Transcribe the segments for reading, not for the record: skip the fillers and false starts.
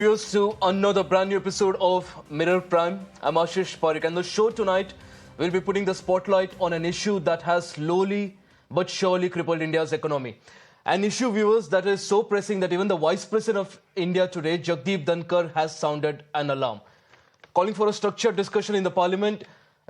Viewers to another brand new episode of Mirror Prime. I'm Ashish Pareek, and the show tonight will be putting the spotlight on an issue that has slowly but surely crippled India's economy. An issue, viewers, that is so pressing that even the Vice President of India today, Jagdeep Dhankhar, has sounded an alarm. Calling for a structured discussion in the parliament,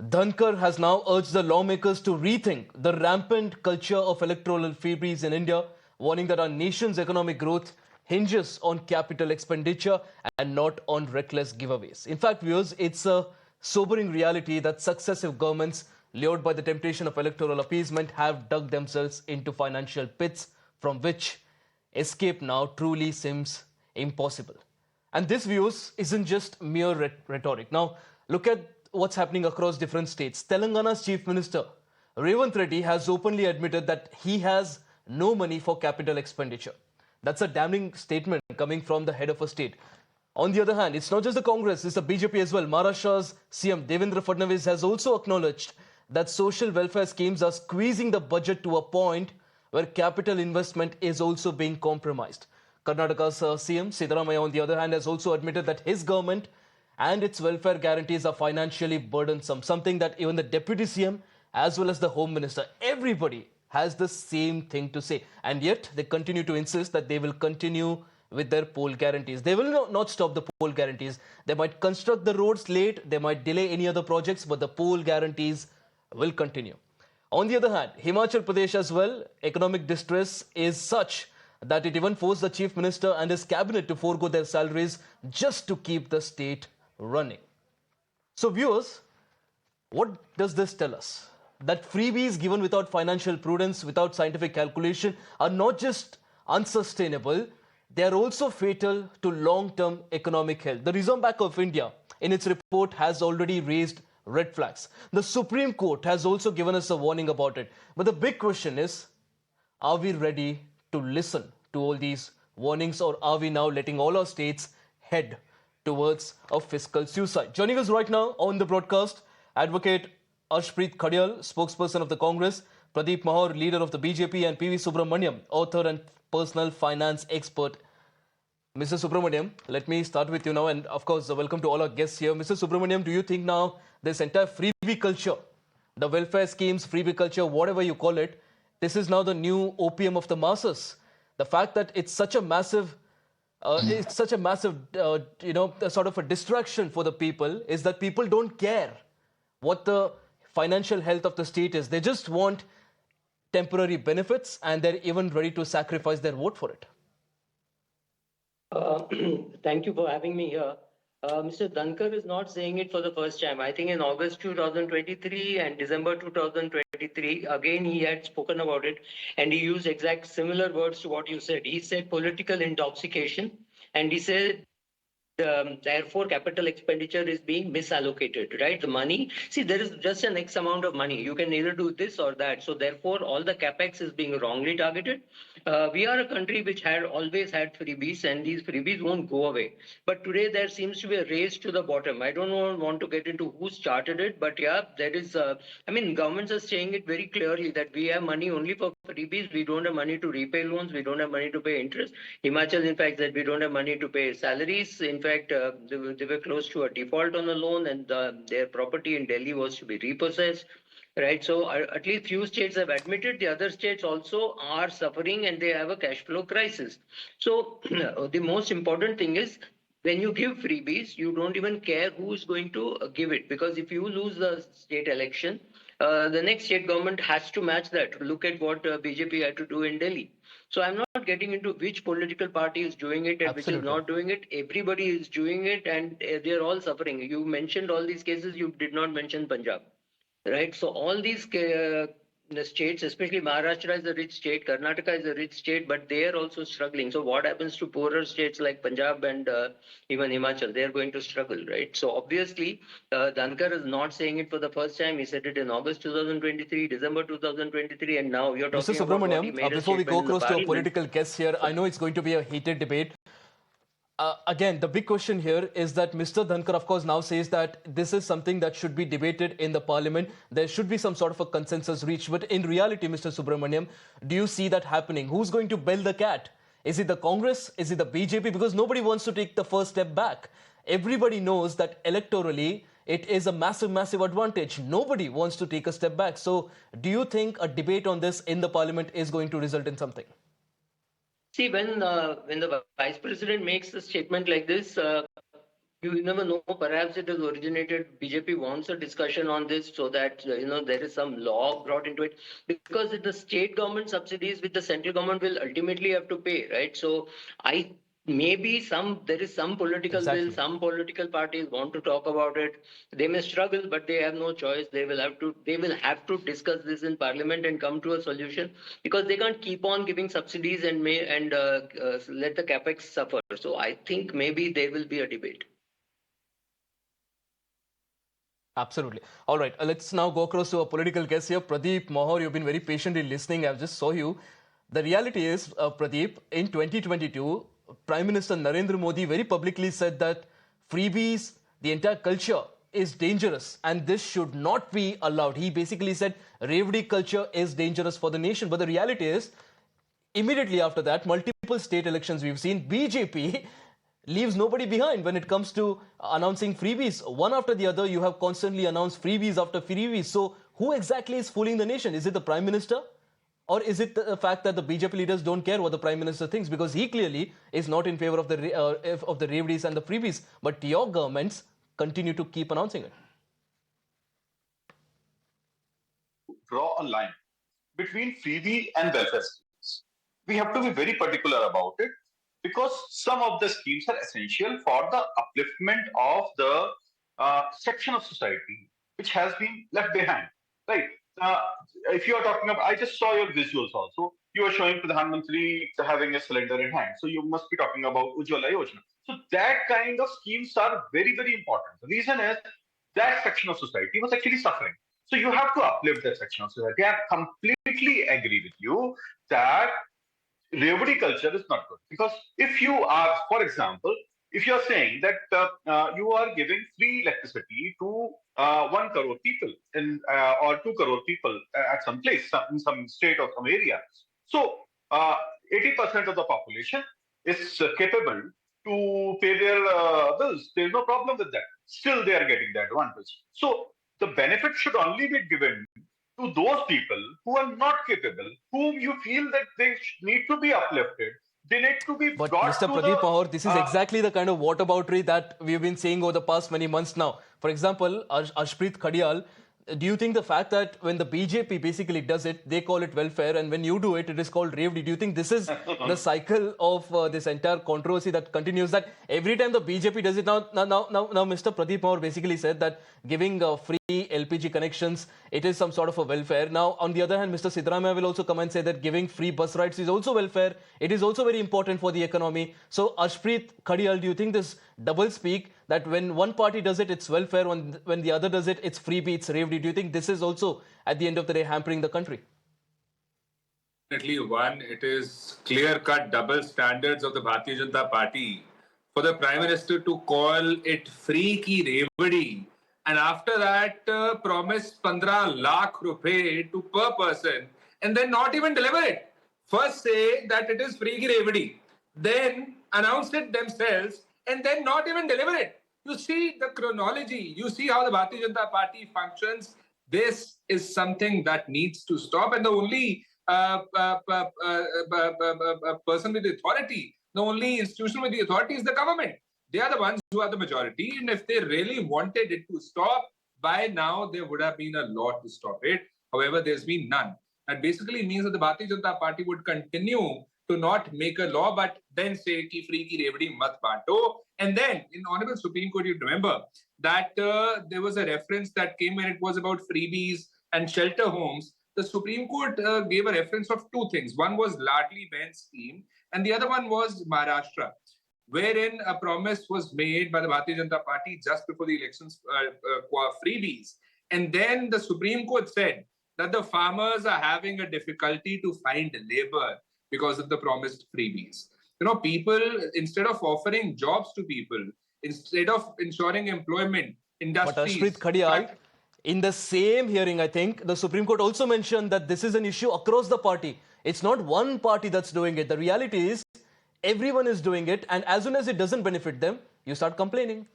Dhankar has now urged the lawmakers to rethink the rampant culture of electoral freebies in India, warning that our nation's economic growth hinges on capital expenditure and not on reckless giveaways. In fact, viewers, it's a sobering reality that successive governments, lured by the temptation of electoral appeasement, have dug themselves into financial pits from which escape now truly seems impossible. And this, views, isn't just mere rhetoric. Now, look at what's happening across different states. Telangana's Chief Minister, Revant Reddy, has openly admitted that he has no money for capital expenditure. That's a damning statement coming from the head of a state. On the other hand, it's not just the Congress, it's the BJP as well. Maharashtra's CM Devendra Fadnavis has also acknowledged that social welfare schemes are squeezing the budget to a point where capital investment is also being compromised. Karnataka's CM Siddaramaiah, on the other hand, has also admitted that his government and its welfare guarantees are financially burdensome, something that even the Deputy CM as well as the Home Minister, everybody has the same thing to say. And yet they continue to insist that they will continue with their poll guarantees. They will not stop the poll guarantees. They might construct the roads late, they might delay any other projects, but the poll guarantees will continue. On the other hand, Himachal Pradesh as well, economic distress is such that it even forced the Chief Minister and his cabinet to forego their salaries just to keep the state running. So viewers, what does this tell us? That freebies given without financial prudence, without scientific calculation, are not just unsustainable, they are also fatal to long-term economic health. The Reserve Bank of India, in its report, has already raised red flags. The Supreme Court has also given us a warning about it. But the big question is, are we ready to listen to all these warnings, or are we now letting all our states head towards a fiscal suicide? Joining us right now on the broadcast, Advocate Arshpreet Khadial, spokesperson of the Congress, Pradeep Mahar, leader of the BJP, and PV Subramanyam, author and personal finance expert. Mr. Subramanyam, let me start with you now, and of course, welcome to all our guests here. Mr. Subramanyam, do you think now this entire freebie culture, the welfare schemes, freebie culture, whatever you call it, this is now the new opium of the masses? The fact that it's such a massive sort of a distraction for the people is that people don't care what the financial health of the state is. They just want temporary benefits, and they're even ready to sacrifice their vote for it. Thank you for having me here. Mr. Dhankar is not saying it for the first time. I think in August 2023 and December 2023, again he had spoken about it, and he used exact similar words to what you said. He said political intoxication, and he said therefore capital expenditure is being misallocated, right? The money, see, there is just an X amount of money. You can either do this or that. So therefore all the capex is being wrongly targeted. We are a country which had always had freebies, and these freebies won't go away. But today there seems to be a race to the bottom. I don't want to get into who started it, but yeah, there is, governments are saying it very clearly that we have money only for freebies. We don't have money to repay loans. We don't have money to pay interest. Himachal, in fact, said we don't have money to pay salaries. In fact, they were close to a default on the loan, and their property in Delhi was to be repossessed. Right, so at least few states have admitted. The other states also are suffering, and they have a cash flow crisis. So the most important thing is, when you give freebies, you don't even care who is going to give it, because if you lose the state election, the next state government has to match that. Look at what BJP had to do in Delhi. So I'm not getting into which political party is doing it and Absolutely. which is not doing it. Everybody is doing it, and they're all suffering. You mentioned all these cases. You did not mention Punjab. Right, so all these the states, especially Maharashtra is a rich state, Karnataka is a rich state, but they are also struggling. So what happens to poorer states like Punjab and even Himachal? They are going to struggle, right? So obviously, Dhankar is not saying it for the first time. He said it in August 2023, December 2023, and now you're Mr. talking about what he Subramanyam, made before we go close to a parliament. political guest here, I know it's going to be a heated debate. Again, the big question here is that Mr. Dhankar, of course, now says that this is something that should be debated in the parliament. There should be some sort of a consensus reached. But in reality, Mr. Subramanyam, do you see that happening? Who's going to bell the cat? Is it the Congress? Is it the BJP? Because nobody wants to take the first step back. Everybody knows that electorally it is a massive, massive advantage. Nobody wants to take a step back. So, do you think a debate on this in the parliament is going to result in something? See, when the vice president makes a statement like this, you never know. Perhaps it has originated. BJP wants a discussion on this so that there is some law brought into it, because the state government subsidies with the central government will ultimately have to pay, right? So I maybe there is some political will. Exactly. Some political parties want to talk about it. They may struggle, but they have no choice. They will have to discuss this in parliament and come to a solution, because they can't keep on giving subsidies and let the capex suffer. So I think maybe there will be a debate. Absolutely. All right, let's now go across to a political guest here. Pradeep Mohar, you've been very patiently listening. I just saw you. The reality is, Pradeep, in 2022, Prime Minister Narendra Modi very publicly said that freebies, the entire culture, is dangerous and this should not be allowed. He basically said Revdi culture is dangerous for the nation. But the reality is, immediately after that, multiple state elections we've seen, BJP leaves nobody behind when it comes to announcing freebies. One after the other, you have constantly announced freebies after freebies. So who exactly is fooling the nation? Is it the Prime Minister? Or is it the fact that the BJP leaders don't care what the Prime Minister thinks? Because he clearly is not in favor of the Revdis and the freebies. But your governments continue to keep announcing it. Draw a line between freebie and welfare schemes. We have to be very particular about it, because some of the schemes are essential for the upliftment of the section of society which has been left behind. Right? If you are talking about, I just saw your visuals also. You are showing Pradhan Mantri having a cylinder in hand. So you must be talking about Ujjwala Yojana. So that kind of schemes are very, very important. The reason is that section of society was actually suffering. So you have to uplift that section of society. I completely agree with you that Revdi culture is not good, because if you are, for example, if you are saying that you are giving free electricity to 1 crore people or 2 crore people at some place, in some state or some area, so 80% of the population is capable to pay their bills. There is no problem with that. Still, they are getting the advantage. So the benefit should only be given to those people who are not capable, whom you feel that they need to be uplifted. They need to be But brought Mr. to the. Pradeep Pahor, this is exactly the kind of whataboutery that we've been seeing over the past many months now. For example, Ashpreet Khadial, do you think the fact that when the BJP basically does it, they call it welfare, and when you do it, it is called Revdi? Do you think this is the cycle of this entire controversy that continues? That every time the BJP does it, now Mr. Pradeep Pahor basically said that giving free LPG connections, it is some sort of a welfare. Now, on the other hand, Mr. Siddaramaiah will also come and say that giving free bus rides is also welfare. It is also very important for the economy. So, Ashpreet Khadial, do you think this double speak, that when one party does it, it's welfare, when the other does it, it's freebie, it's Revdi? Do you think this is also, at the end of the day, hampering the country? Definitely one, it is clear-cut double standards of the Bharatiya Janata Party for the Prime Minister to call it free ki Revdi, and after that promise 15 lakh rupees to per person and then not even deliver it. First say that it is free ki Revdi, then announce it themselves and then not even deliver it. You see the chronology, you see how the Bharatiya Janata Party functions. This is something that needs to stop, and the only person with authority, the only institution with the authority is the government. They are the ones who are the majority, and if they really wanted it to stop, by now there would have been a law to stop it. However, there's been none. That basically means that the Bharatiya Janata Party would continue to not make a law, but then say ki free ki Revdi mat baanto. And then in Honorable Supreme Court, you remember that there was a reference that came when it was about freebies and shelter homes. The Supreme Court gave a reference of two things. One was Ladli Behn scheme, and the other one was Maharashtra, wherein a promise was made by the Bharatiya Janata Party just before the elections for freebies. And then the Supreme Court said that the farmers are having a difficulty to find labor because of the promised freebies. You know, people, instead of offering jobs to people, instead of ensuring employment, industries... But Ashpreet Khadial, in the same hearing, I think, the Supreme Court also mentioned that this is an issue across the party. It's not one party that's doing it. The reality is, everyone is doing it, and as soon as it doesn't benefit them, you start complaining.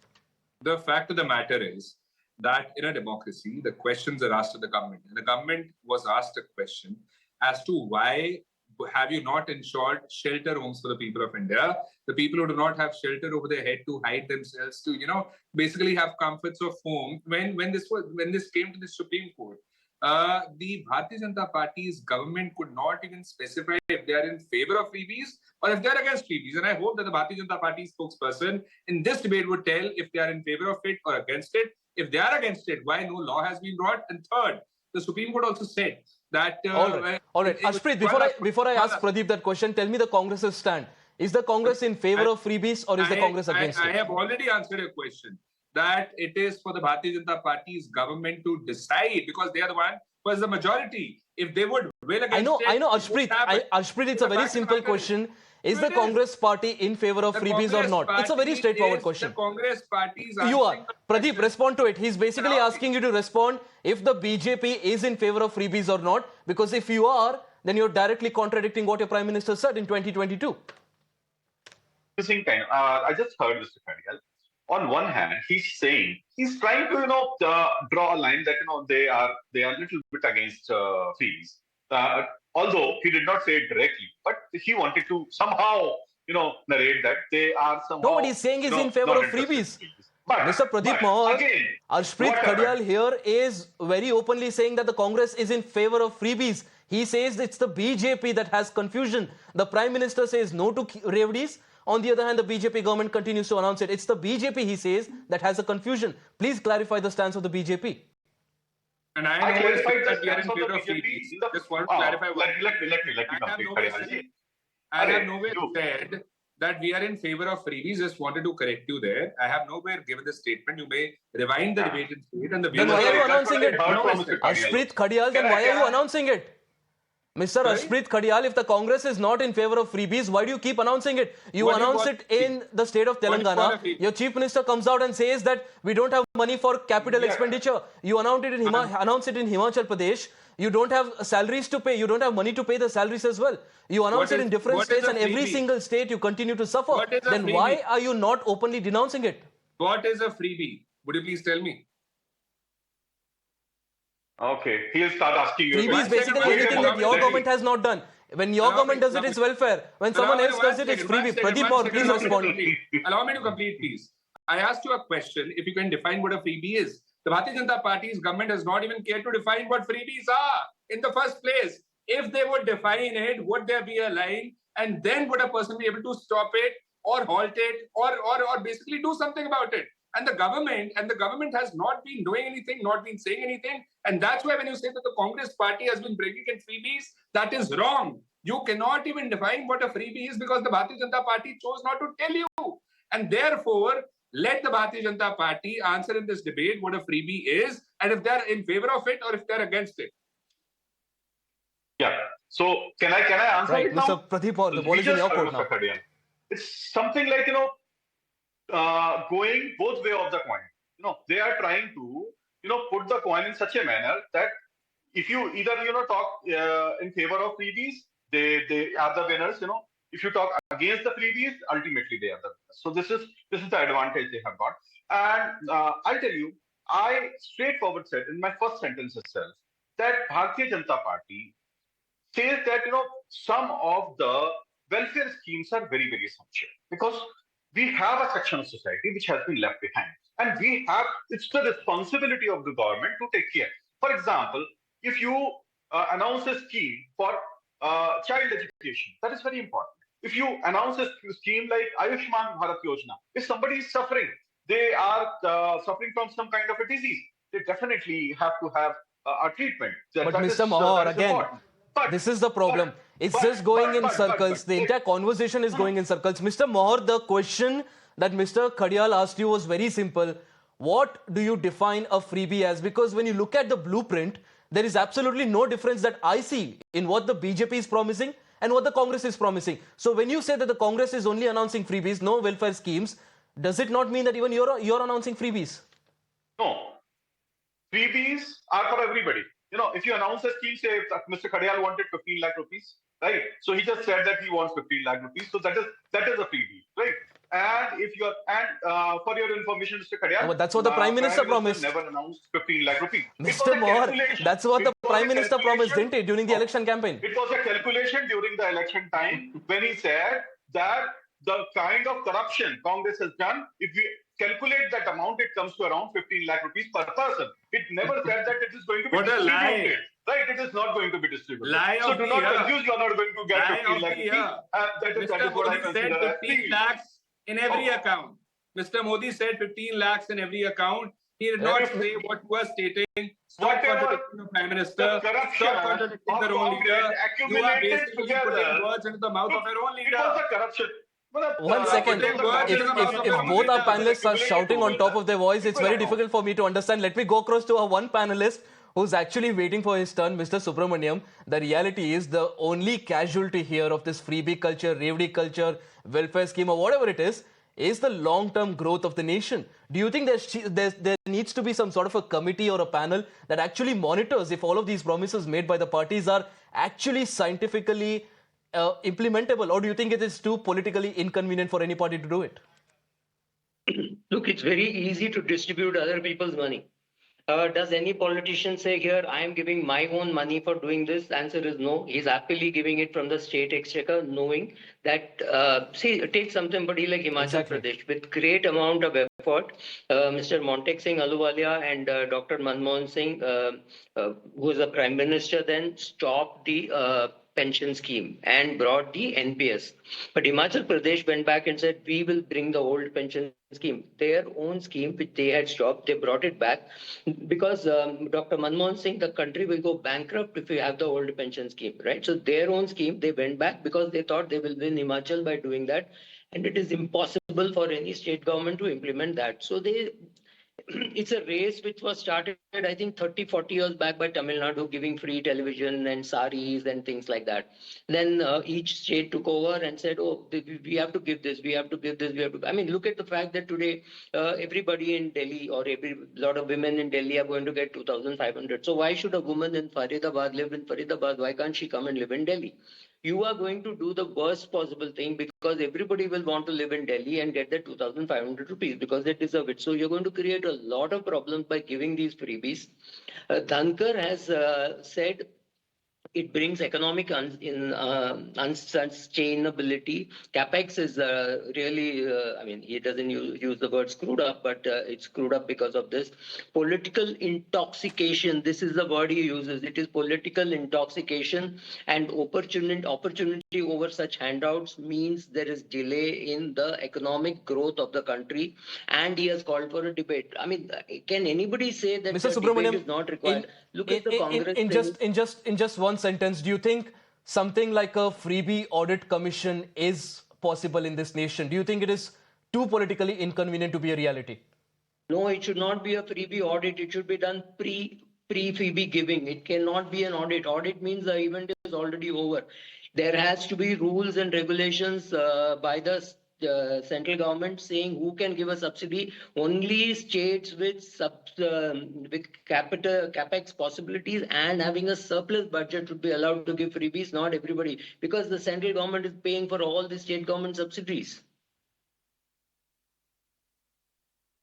The fact of the matter is that in a democracy, the questions are asked to the government. And the government was asked a question as to why have you not ensured shelter homes for the people of India, the people who do not have shelter over their head to hide themselves, to basically have comforts of home. When this came to the Supreme Court, the Bharatiya Janata Party's government could not even specify if they are in favor of freebies or if they are against freebies. And I hope that the Bharatiya Janata Party spokesperson in this debate would tell if they are in favor of it or against it. If they are against it, why no law has been brought? And third, the Supreme Court also said that... All right. Ashpreet, before I ask Pradeep that question, tell me the Congress's stand. Is the Congress in favor of freebies or is the Congress against it? I have already answered your question. That it is for the Bharatiya Janata Party's government to decide, because they are the one who has the majority. If they would will against I know, Ashpreet. Ashpreet, it's a very simple question. Is the Congress party in favor of freebies or not? It's a very straightforward question. The Congress party is you are. Pradeep, respond to it. He's basically asking you to respond if the BJP is in favor of freebies or not. Because if you are, then you're directly contradicting what your Prime Minister said in 2022. I just heard Mr. Khadigal. On one hand, he's trying to draw a line that they are a little bit against fees. Although he did not say it directly, but he wanted to somehow narrate that they are somehow. No, but he's saying he's in favor of freebies. But, Mr. Pradeep Mahar, Arshpreet Khadial here is very openly saying that the Congress is in favor of freebies. He says it's the BJP that has confusion. The Prime Minister says no to revenues. On the other hand, the BJP government continues to announce it. It's the BJP, he says, that has a confusion. Please clarify the stance of the BJP. And I clarified that we are in favor of freebies. Just want to clarify one. Let me complete. I have nowhere said that we are in favor of freebies. Just wanted to correct you there. I have nowhere given the statement. You may rewind the debate and see it. And then why are you announcing it? Arshpreet Khadial, then why are you announcing it? Mr. Ashpreet Khadial, if the Congress is not in favor of freebies, why do you keep announcing it? You announce it in the state of Telangana. Your Chief Minister comes out and says that we don't have money for capital expenditure. You announce it in Himachal Pradesh. You don't have salaries to pay. You don't have money to pay the salaries as well. You announce it in different states and every single state you continue to suffer. Then why are you not openly denouncing it? What is a freebie? Would you please tell me? Okay, he'll start asking you. Freebie is basically anything that your government has not done. When your government does it, it's welfare. When someone else does it, it's freebie. Pradeep Maur, please respond. Allow me to complete, please. I asked you a question, if you can define what a freebie is. The Bharatiya Janata Party's government has not even cared to define what freebies are in the first place. If they would define it, would there be a line? And then would a person be able to stop it or halt it or basically do something about it? And the government has not been doing anything, not been saying anything. And that's why when you say that the Congress party has been bringing in freebies, that is wrong. You cannot even define what a freebie is because the Bharatiya Janata Party chose not to tell you. And therefore, let the Bharatiya Janata Party answer in this debate what a freebie is and if they're in favor of it or if they're against it. Yeah. So can I answer right, it now? Mr. Pradeep, the ball is in your court now. It's something like, going both way of the coin. They are trying to, put the coin in such a manner that if you either, talk in favor of freebies, they are the winners, If you talk against the freebies, ultimately they are the winners. So this is the advantage they have got. And I'll tell you, I straightforward said in my first sentence itself that Bharatiya Janata Party says that, some of the welfare schemes are very, very essential because we have a section of society which has been left behind. And it's the responsibility of the government to take care. For example, if you announce a scheme for child education, that is very important. If you announce a scheme like Ayushman Bharat Yojana, if somebody is suffering, they are suffering from some kind of a disease, they definitely have to have a treatment. But Mr. Mahar, again, this is the problem. It's just going in circles. The entire conversation is going in circles. Mr. Mahar, the question that Mr. Khadial asked you was very simple. What do you define a freebie as? Because when you look at the blueprint, there is absolutely no difference that I see in what the BJP is promising and what the Congress is promising. So when you say that the Congress is only announcing freebies, no welfare schemes, does it not mean that even you're announcing freebies? No. Freebies are for everybody. If you announce a scheme, say Mr. Khadial wanted 15 lakh rupees, right? So he just said that he wants 15 lakh rupees. So that is a freebie, right? And if you are, and for your information, Mr. No, Kadyal, but that's what the Prime Prime Minister Minister promised. never announced 15 lakh rupees. It was Mr. a Moore, calculation. that's what It the was a Prime Minister promised, calculation. didn't he, during the election campaign? It was a calculation during the election time when he said that the kind of corruption Congress has done, if we calculate that amount, it comes to around 15 lakh rupees per person. It never said that it is going to be What a lie. distributed. Right? It is not going to be distributed. Lie So of do the not year. confuse, you are not going to get Lie 15 of lakh the rupees. year. That is Mr. what I Modi said consider as 15 freebie. lakhs in every account. Mr. Modi said 15 lakhs in every account. He did not say what you are stating. Stop Whatever contradicting the Prime Minister. the corruption Stop contradicting of their own Congress leader. You are accumulated basically together. putting words into the mouth of your own It was leader. a corruption. One second. putting words into the mouth of your If own both our leader. panelists are shouting on top of their voice, it's very difficult for me to understand. Let me go across to our one panelist who's actually waiting for his turn, Mr. Subramanyam. The reality is the only casualty here of this freebie culture, revdi culture, welfare scheme, or whatever it is the long-term growth of the nation. Do you think there needs to be some sort of a committee or a panel that actually monitors if all of these promises made by the parties are actually scientifically implementable, or do you think it is too politically inconvenient for any party to do it? Look, it's very easy to distribute other people's money. Does any politician say here, I am giving my own money for doing this? The answer is no. He's happily giving it from the state exchequer, knowing that, take somebody like Himachal Pradesh with great amount of effort. Mr. Montek Singh Ahluwalia and Dr. Manmohan Singh, who was the Prime Minister then, stopped the pension scheme and brought the NPS. But Himachal Pradesh went back and said, we will bring the old pension scheme. Their own scheme, which they had stopped, they brought it back because Dr. Manmohan Singh, the country will go bankrupt if we have the old pension scheme, right? So their own scheme, they went back because they thought they will win Himachal by doing that. And it is impossible for any state government to implement that. So it's a race which was started, I think, 30, 40 years back by Tamil Nadu, giving free television and saris and things like that. Then each state took over and said, oh, we have to give this, we have to give this, we have to. I mean, look at the fact that today everybody in Delhi or every lot of women in Delhi are going to get 2,500. So why should a woman in Faridabad live in Faridabad? Why can't she come and live in Delhi? You are going to do the worst possible thing because everybody will want to live in Delhi and get the 2,500 rupees because they deserve it. So you're going to create a lot of problems by giving these freebies. Dhankar has said it brings economic unsustainability. Capex is really, I mean, he doesn't use the word screwed up, but it's screwed up because of this. Political intoxication, this is the word he uses. It is political intoxication, and opportunity over such handouts means there is delay in the economic growth of the country, and he has called for a debate. I mean, can anybody say that Mr. the debate Subramanyam, is not required? Look at the Congress in just one sentence, do you think something like a freebie audit commission is possible in this nation? Do you think it is too politically inconvenient to be a reality? No, it should not be a freebie audit. It should be done pre-freebie giving. It cannot be an audit. Audit means the event is already over. There has to be rules and regulations by the central government saying who can give a subsidy. Only states with capex possibilities and having a surplus budget should be allowed to give freebies. Not everybody, because the central government is paying for all the state government subsidies.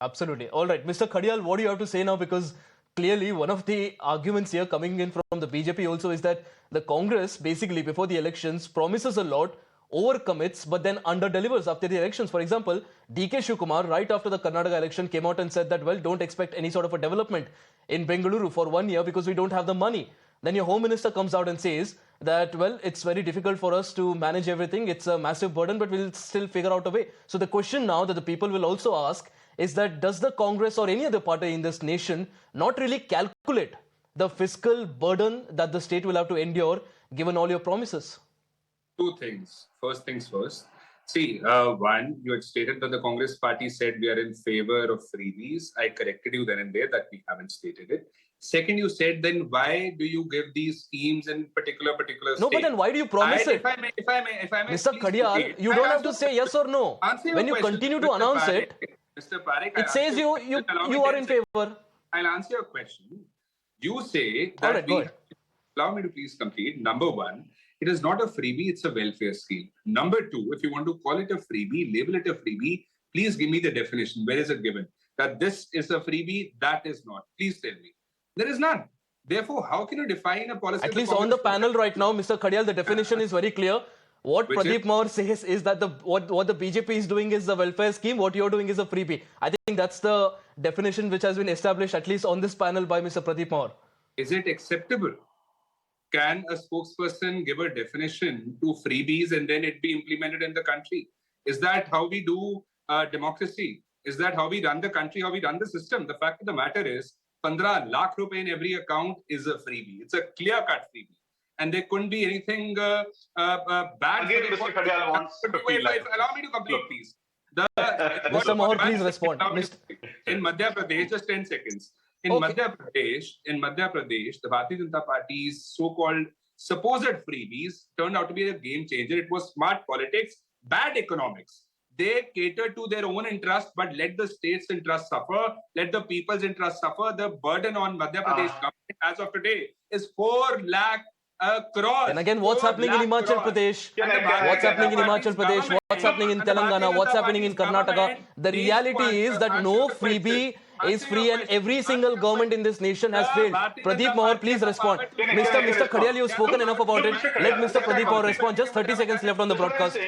Absolutely. All right, Mr. Khadial, what do you have to say now? Because clearly one of the arguments here coming in from the BJP also is that the Congress basically before the elections promises a lot, overcommits, but then under-delivers after the elections. For example, DK Shivkumar, right after the Karnataka election, came out and said that, well, don't expect any sort of a development in Bengaluru for 1 year because we don't have the money. Then your Home Minister comes out and says that, well, it's very difficult for us to manage everything. It's a massive burden, but we'll still figure out a way. So the question now that the people will also ask is that does the Congress or any other party in this nation not really calculate the fiscal burden that the state will have to endure given all your promises? Two things. First things first. See, one, you had stated that the Congress party said we are in favor of freebies. I corrected you then and there that we haven't stated it. Second, you said then why do you give these schemes in particular No, but then why do you promise it? If I may, Mr. Khadial, you don't have to say yes or no. When you continue to announce it, Mr. Pareek, it says you are in favor. I'll answer your question. You say that All right, go ahead. allow me to please complete. Number one, It is not a freebie, it's a welfare scheme. Number two, if you want to call it a freebie, label it a freebie, please give me the definition. Where is it given? That this is a freebie, that is not. Please tell me. There is none. Therefore, how can you define a policy? At least on the panel right now, Mr. Khadial, the definition is very clear. What Which Pradeep is? Maur says is that what the BJP is doing is a welfare scheme, what you're doing is a freebie. I think that's the definition which has been established, at least on this panel, by Mr. Pradeep Maur. Is it acceptable? Can a spokesperson give a definition to freebies and then it be implemented in the country? Is that how we do democracy? Is that how we run the country, how we run the system? The fact of the matter is, 15 lakh rupees in every account is a freebie. It's a clear-cut freebie. And there couldn't be anything bad. Again, Mr. Khadial wants 50 lakh. Allow me to complete, please. Mr. Maur, please respond. In Madhya Pradesh, just 10 seconds. In Okay. Madhya Pradesh, the Bharatiya Janata Party's so-called supposed freebies turned out to be a game changer. It was smart politics, bad economics. They catered to their own interest, but let the state's interest suffer, let the people's interest suffer. The burden on Madhya Pradesh government as of today is 4 lakh crores. And again, what's happening in Himachal Pradesh? What's happening in Himachal Pradesh? What's happening in Telangana? What's happening in Karnataka? The reality is that no freebie is free and every single government in this nation has failed. Pradeep Maur, please respond. Mr. Khadial, you've spoken enough about it. Let Mr. Pradeep Maur respond. Just 30 seconds left on the broadcast.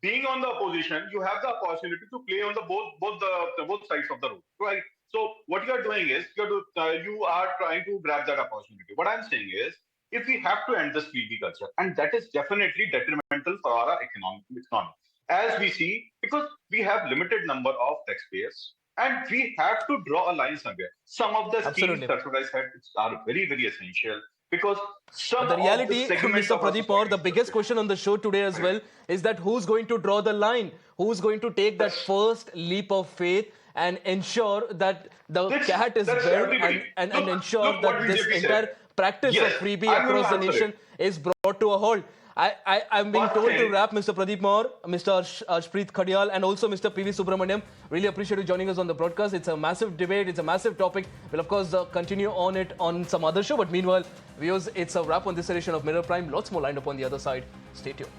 Being on the opposition, you have the opportunity to play on the both sides of the road, right? So what you are doing is you are trying to grab that opportunity. What I'm saying is, if we have to end this freebie culture, and that is definitely detrimental for our economy, as we see, because we have limited number of taxpayers, and we have to draw a line somewhere. Some of the schemes, that's what I said, are very, very essential. Because the reality, Mr. Pradeep Maur, the biggest question on the show today as well is that who's going to draw the line? Who's going to take that first leap of faith and ensure that the cat is built and ensure that this entire practice of freebie across the nation is brought to a halt? I'm being told to wrap, Mr. Pradeep Maur, Mr. Ashpreet Khadial, and also Mr. PV Subramanyam. Really appreciate you joining us on the broadcast. It's a massive debate. It's a massive topic. We'll, of course, continue on it on some other show. But meanwhile, viewers, it's a wrap on this edition of Mirror Prime. Lots more lined up on the other side. Stay tuned.